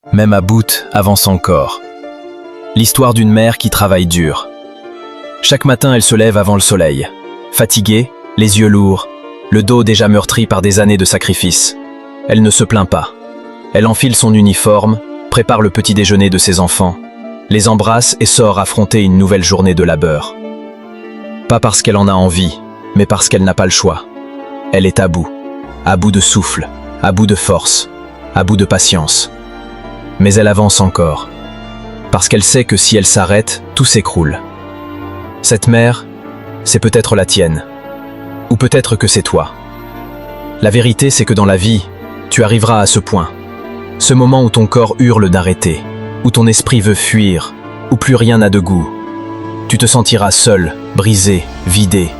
Même à bout, avance encore. L'histoire d'une mère qui travaille dur. Chaque matin, elle se lève avant le soleil. Fatiguée, les yeux lourds, le dos déjà meurtri par des années de sacrifice. Elle ne se plaint pas. Elle enfile son uniforme, prépare le petit déjeuner de ses enfants, les embrasse et sort affronter une nouvelle journée de labeur. Pas parce qu'elle en a envie, mais parce qu'elle n'a pas le choix. Elle est à bout de souffle, à bout de force, à bout de patience. Mais elle avance encore, parce qu'elle sait que si elle s'arrête, tout s'écroule. Cette mère, c'est peut-être la tienne, ou peut-être que c'est toi. La vérité, c'est que dans la vie, tu arriveras à ce point. Ce moment où ton corps hurle d'arrêter, où ton esprit veut fuir, où plus rien n'a de goût. Tu te sentiras seul, brisé, vidé.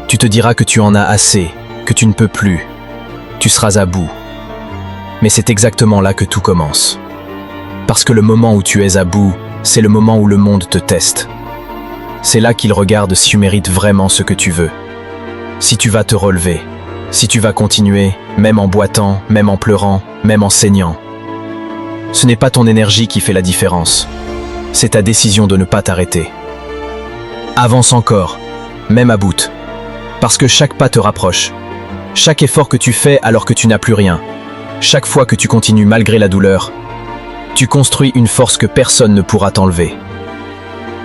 Tu te diras que tu en as assez, que tu ne peux plus. Tu seras à bout. Mais c'est exactement là que tout commence. Parce que le moment où tu es à bout, c'est le moment où le monde te teste. C'est là qu'il regarde si tu mérites vraiment ce que tu veux. Si tu vas te relever, si tu vas continuer, même en boitant, même en pleurant, même en saignant. Ce n'est pas ton énergie qui fait la différence. C'est ta décision de ne pas t'arrêter. Avance encore, même à bout. Parce que chaque pas te rapproche. Chaque effort que tu fais alors que tu n'as plus rien. Chaque fois que tu continues malgré la douleur, tu construis une force que personne ne pourra t'enlever.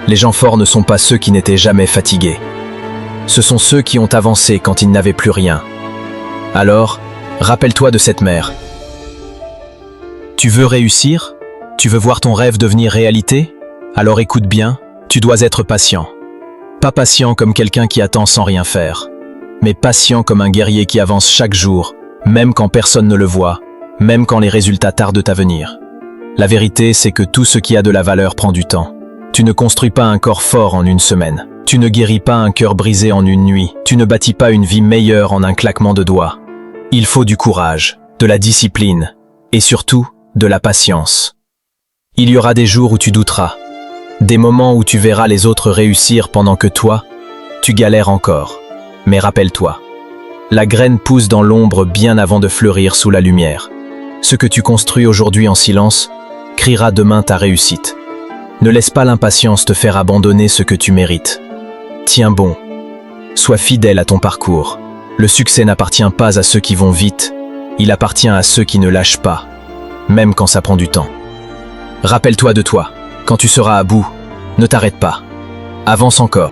Les gens forts ne sont pas ceux qui n'étaient jamais fatigués. Ce sont ceux qui ont avancé quand ils n'avaient plus rien. Alors, rappelle-toi de cette mère. Tu veux réussir? Tu veux voir ton rêve devenir réalité? Alors écoute bien, tu dois être patient. Pas patient comme quelqu'un qui attend sans rien faire, mais patient comme un guerrier qui avance chaque jour, même quand personne ne le voit, même quand les résultats tardent à venir. La vérité, c'est que tout ce qui a de la valeur prend du temps. Tu ne construis pas un corps fort en une semaine. Tu ne guéris pas un cœur brisé en une nuit. Tu ne bâtis pas une vie meilleure en un claquement de doigts. Il faut du courage, de la discipline, et surtout, de la patience. Il y aura des jours où tu douteras, des moments où tu verras les autres réussir pendant que toi, tu galères encore. Mais rappelle-toi, la graine pousse dans l'ombre bien avant de fleurir sous la lumière. Ce que tu construis aujourd'hui en silence, criera demain ta réussite. Ne laisse pas l'impatience te faire abandonner ce que tu mérites. Tiens bon, sois fidèle à ton parcours. Le succès n'appartient pas à ceux qui vont vite, il appartient à ceux qui ne lâchent pas, même quand ça prend du temps. Rappelle-toi de toi, quand tu seras à bout, ne t'arrête pas, avance encore.